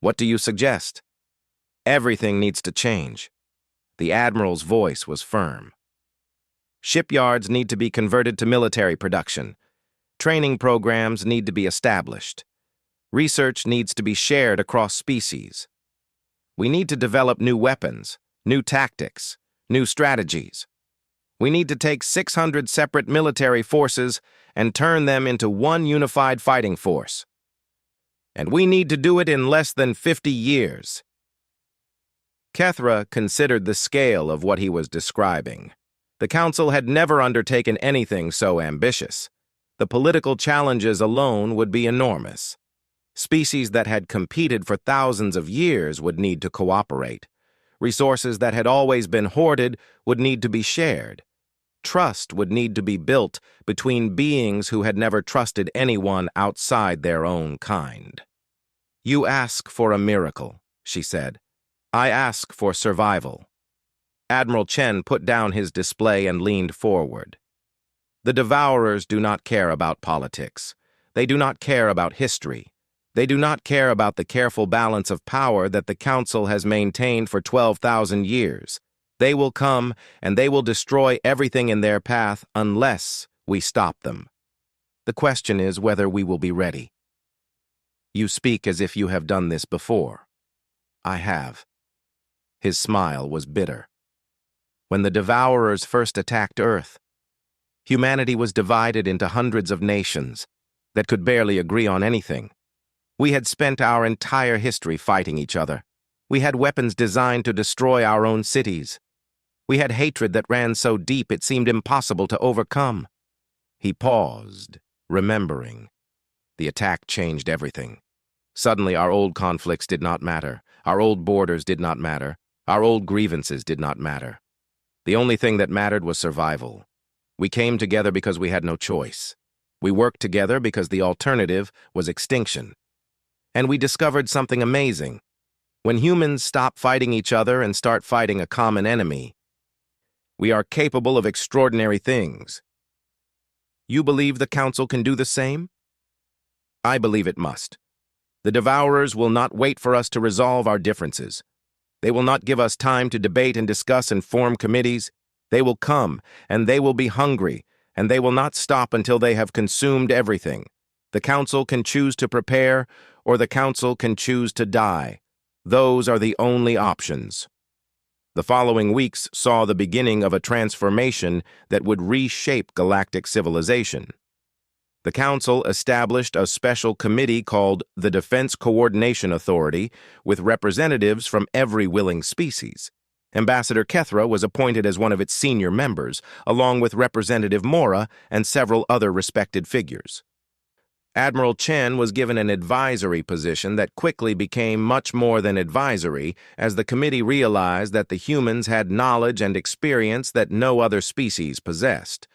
What do you suggest? Everything needs to change. The Admiral's voice was firm. Shipyards need to be converted to military production. Training programs need to be established. Research needs to be shared across species. We need to develop new weapons, new tactics, new strategies. We need to take 600 separate military forces and turn them into one unified fighting force. And we need to do it in less than 50 years. Kethra considered the scale of what he was describing. The Council had never undertaken anything so ambitious. The political challenges alone would be enormous. Species that had competed for thousands of years would need to cooperate. Resources that had always been hoarded would need to be shared. Trust would need to be built between beings who had never trusted anyone outside their own kind. "You ask for a miracle," she said. "I ask for survival." Admiral Chen put down his display and leaned forward. "The Devourers do not care about politics. They do not care about history. They do not care about the careful balance of power that the Council has maintained for 12,000 years. They will come, and they will destroy everything in their path unless we stop them. The question is whether we will be ready." "You speak as if you have done this before." "I have." His smile was bitter. When the Devourers first attacked Earth, humanity was divided into hundreds of nations that could barely agree on anything. We had spent our entire history fighting each other. We had weapons designed to destroy our own cities. We had hatred that ran so deep it seemed impossible to overcome. He paused, remembering. The attack changed everything. Suddenly, our old conflicts did not matter. Our old borders did not matter. Our old grievances did not matter. The only thing that mattered was survival. We came together because we had no choice. We worked together because the alternative was extinction. And we discovered something amazing. When humans stop fighting each other and start fighting a common enemy, we are capable of extraordinary things. You believe the Council can do the same? I believe it must. The Devourers will not wait for us to resolve our differences. They will not give us time to debate and discuss and form committees. They will come, and they will be hungry, and they will not stop until they have consumed everything. The Council can choose to prepare, or the Council can choose to die. Those are the only options. The following weeks saw the beginning of a transformation that would reshape galactic civilization. The Council established a special committee called the Defense Coordination Authority with representatives from every willing species. Ambassador Kethra was appointed as one of its senior members, along with Representative Mora and several other respected figures. Admiral Chen was given an advisory position that quickly became much more than advisory as the committee realized that the humans had knowledge and experience that no other species possessed.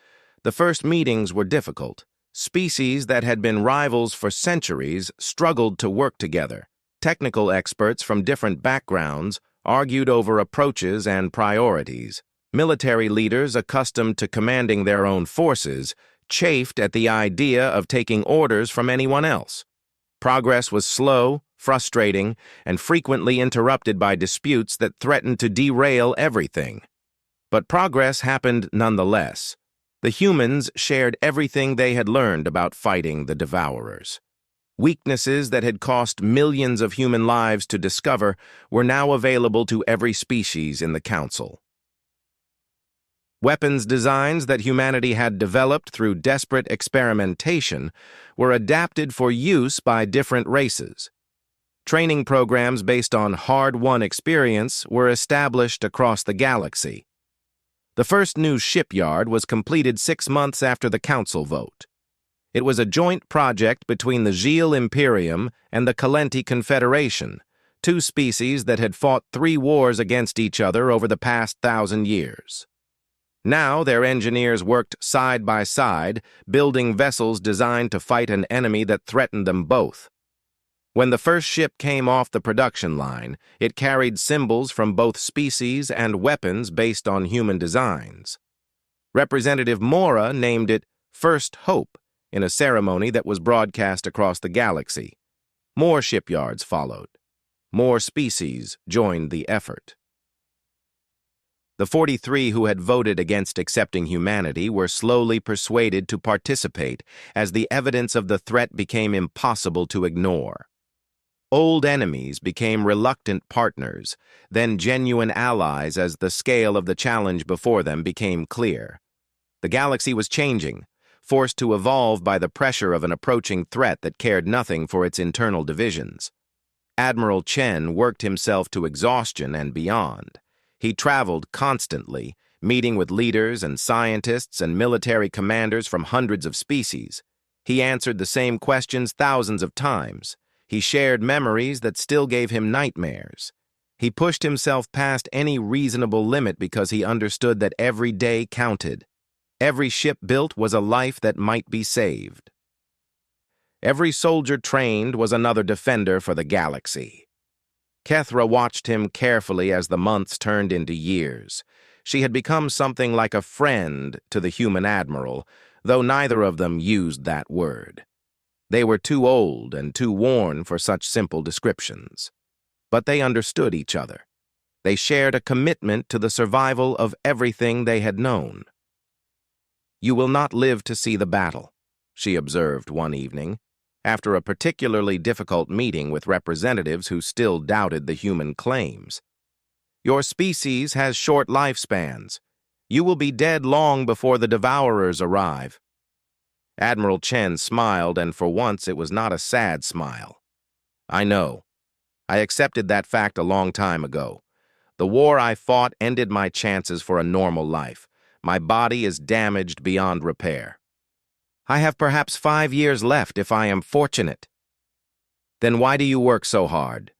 The first meetings were difficult. Species that had been rivals for centuries struggled to work together. Technical experts from different backgrounds argued over approaches and priorities. Military leaders accustomed to commanding their own forces chafed at the idea of taking orders from anyone else. Progress was slow, frustrating, and frequently interrupted by disputes that threatened to derail everything. But progress happened nonetheless. The humans shared everything they had learned about fighting the Devourers. Weaknesses that had cost millions of human lives to discover were now available to every species in the Council. Weapons designs that humanity had developed through desperate experimentation were adapted for use by different races. Training programs based on hard-won experience were established across the galaxy. The first new shipyard was completed 6 months after the Council vote. It was a joint project between the Gil Imperium and the Calenti Confederation, two species that had fought 3 wars against each other over the past 1,000 years. Now their engineers worked side by side, building vessels designed to fight an enemy that threatened them both. When the first ship came off the production line, it carried symbols from both species and weapons based on human designs. Representative Mora named it First Hope in a ceremony that was broadcast across the galaxy. More shipyards followed. More species joined the effort. The 43 who had voted against accepting humanity were slowly persuaded to participate as the evidence of the threat became impossible to ignore. Old enemies became reluctant partners, then genuine allies as the scale of the challenge before them became clear. The galaxy was changing, forced to evolve by the pressure of an approaching threat that cared nothing for its internal divisions. Admiral Chen worked himself to exhaustion and beyond. He traveled constantly, meeting with leaders and scientists and military commanders from hundreds of species. He answered the same questions thousands of times. He shared memories that still gave him nightmares. He pushed himself past any reasonable limit because he understood that every day counted. Every ship built was a life that might be saved. Every soldier trained was another defender for the galaxy. Kethra watched him carefully as the months turned into years. She had become something like a friend to the human admiral, though neither of them used that word. They were too old and too worn for such simple descriptions. But they understood each other. They shared a commitment to the survival of everything they had known. "You will not live to see the battle," she observed one evening, after a particularly difficult meeting with representatives who still doubted the human claims. "Your species has short lifespans. You will be dead long before the Devourers arrive." Admiral Chen smiled, and for once it was not a sad smile. "I know. I accepted that fact a long time ago. The war I fought ended my chances for a normal life. My body is damaged beyond repair. I have perhaps 5 years left if I am fortunate." Then why do you work so hard?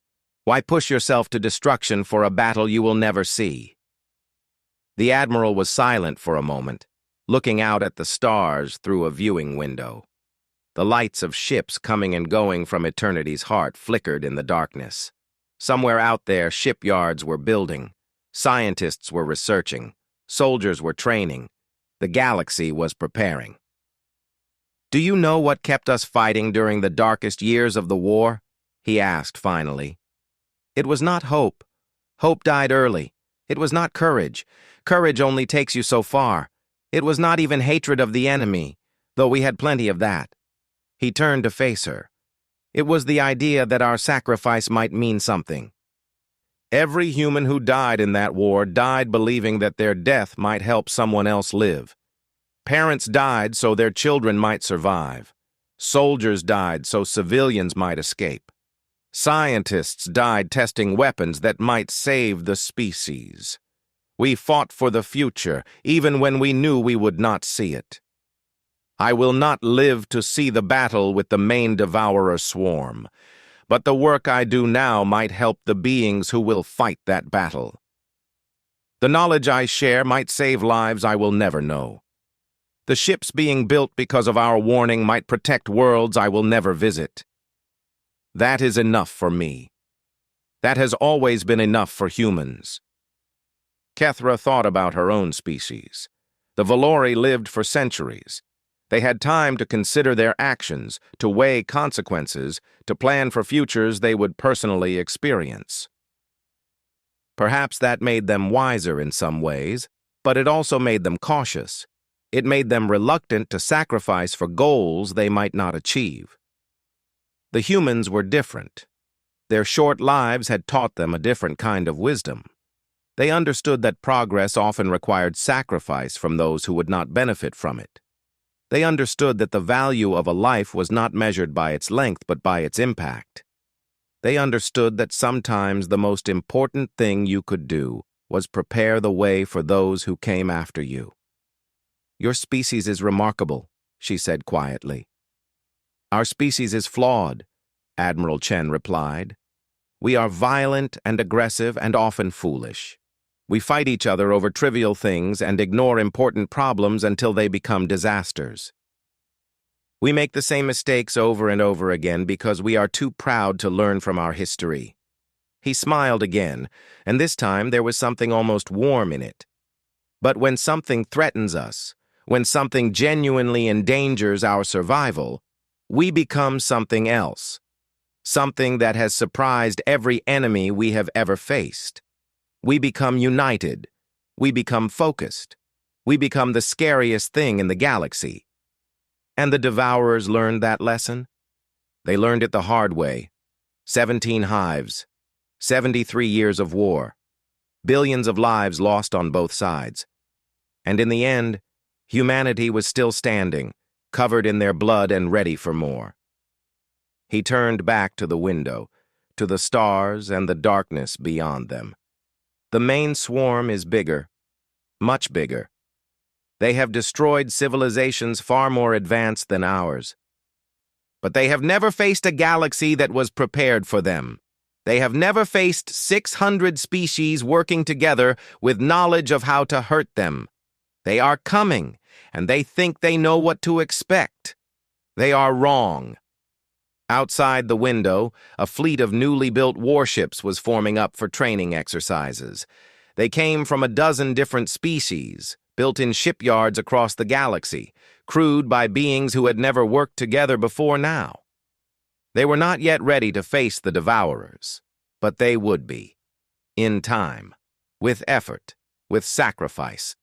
Why push yourself to destruction for a battle you will never see? The Admiral was silent for a moment, looking out at the stars through a viewing window. The lights of ships coming and going from eternity's heart flickered in the darkness. Somewhere out there, shipyards were building, scientists were researching, soldiers were training, the galaxy was preparing. "Do you know what kept us fighting during the darkest years of the war?" he asked finally. "It was not hope. Hope died early. It was not courage. Courage only takes you so far. It was not even hatred of the enemy, though we had plenty of that." He turned to face her. "It was the idea that our sacrifice might mean something. Every human who died in that war died believing that their death might help someone else live. Parents died so their children might survive. Soldiers died so civilians might escape. Scientists died testing weapons that might save the species. We fought for the future, even when we knew we would not see it. I will not live to see the battle with the main devourer swarm, but the work I do now might help the beings who will fight that battle. The knowledge I share might save lives I will never know. The ships being built because of our warning might protect worlds I will never visit. That is enough for me. That has always been enough for humans." Kethra thought about her own species. The Valori lived for centuries. They had time to consider their actions, to weigh consequences, to plan for futures they would personally experience. Perhaps that made them wiser in some ways, but it also made them cautious. It made them reluctant to sacrifice for goals they might not achieve. The humans were different. Their short lives had taught them a different kind of wisdom. They understood that progress often required sacrifice from those who would not benefit from it. They understood that the value of a life was not measured by its length but by its impact. They understood that sometimes the most important thing you could do was prepare the way for those who came after you. "Your species is remarkable," she said quietly. "Our species is flawed," Admiral Chen replied. "We are violent and aggressive and often foolish. We fight each other over trivial things and ignore important problems until they become disasters. We make the same mistakes over and over again because we are too proud to learn from our history." He smiled again, and this time there was something almost warm in it. "But when something threatens us, when something genuinely endangers our survival, we become something else. Something that has surprised every enemy we have ever faced. We become united. We become focused. We become the scariest thing in the galaxy." And the Devourers learned that lesson. They learned it the hard way. 17 hives, 73 years of war, billions of lives lost on both sides. And in the end, humanity was still standing, covered in their blood and ready for more. He turned back to the window, to the stars and the darkness beyond them. "The main swarm is bigger, much bigger. They have destroyed civilizations far more advanced than ours. But they have never faced a galaxy that was prepared for them. They have never faced 600 species working together with knowledge of how to hurt them. They are coming, and they think they know what to expect. They are wrong." Outside the window, a fleet of newly built warships was forming up for training exercises. They came from a dozen different species, built in shipyards across the galaxy, crewed by beings who had never worked together before now. They were not yet ready to face the Devourers, but they would be. In time, with effort, with sacrifice.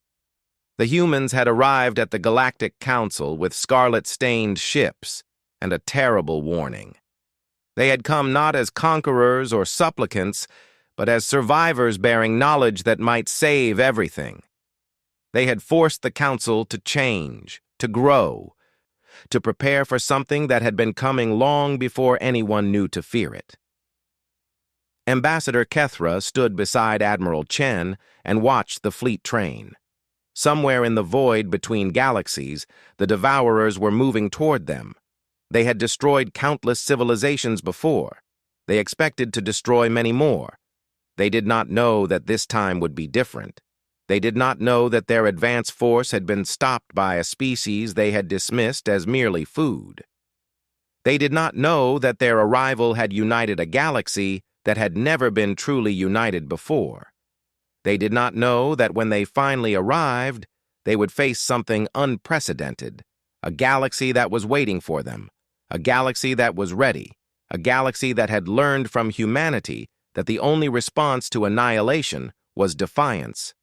The humans had arrived at the Galactic Council with Scarlet-Stained ships and a terrible warning. They had come not as conquerors or supplicants, but as survivors bearing knowledge that might save everything. They had forced the Council to change, to grow, to prepare for something that had been coming long before anyone knew to fear it. Ambassador Kethra stood beside Admiral Chen and watched the fleet train. Somewhere in the void between galaxies, the Devourers were moving toward them. They had destroyed countless civilizations before. They expected to destroy many more. They did not know that this time would be different. They did not know that their advance force had been stopped by a species they had dismissed as merely food. They did not know that their arrival had united a galaxy that had never been truly united before. They did not know that when they finally arrived, they would face something unprecedented, a galaxy that was waiting for them, a galaxy that was ready, a galaxy that had learned from humanity that the only response to annihilation was defiance.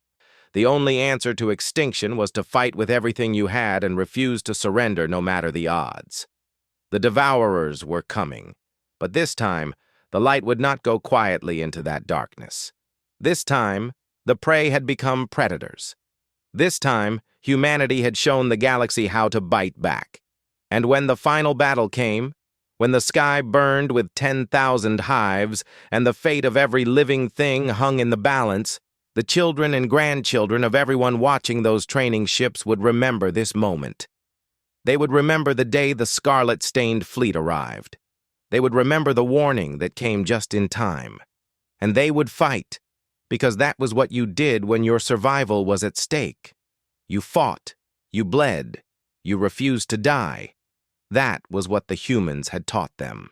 The only answer to extinction was to fight with everything you had and refuse to surrender no matter the odds. The Devourers were coming, but this time, the light would not go quietly into that darkness. This time, the prey had become predators. This time, humanity had shown the galaxy how to bite back. And when the final battle came, when the sky burned with 10,000 hives and the fate of every living thing hung in the balance, the children and grandchildren of everyone watching those training ships would remember this moment. They would remember the day the Scarlet-Stained fleet arrived. They would remember the warning that came just in time. And they would fight, because that was what you did when your survival was at stake. You fought, you bled, you refused to die. That was what the humans had taught them.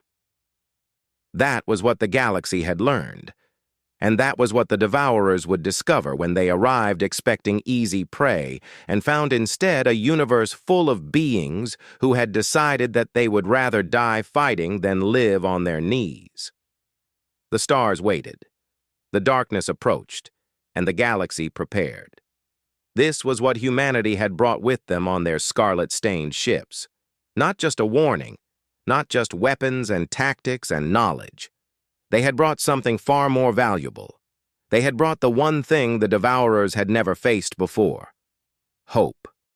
That was what the galaxy had learned. And that was what the Devourers would discover when they arrived expecting easy prey and found instead a universe full of beings who had decided that they would rather die fighting than live on their knees. The stars waited. The darkness approached, and the galaxy prepared. This was what humanity had brought with them on their Scarlet-Stained ships. Not just a warning, not just weapons and tactics and knowledge. They had brought something far more valuable. They had brought the one thing the Devourers had never faced before: hope.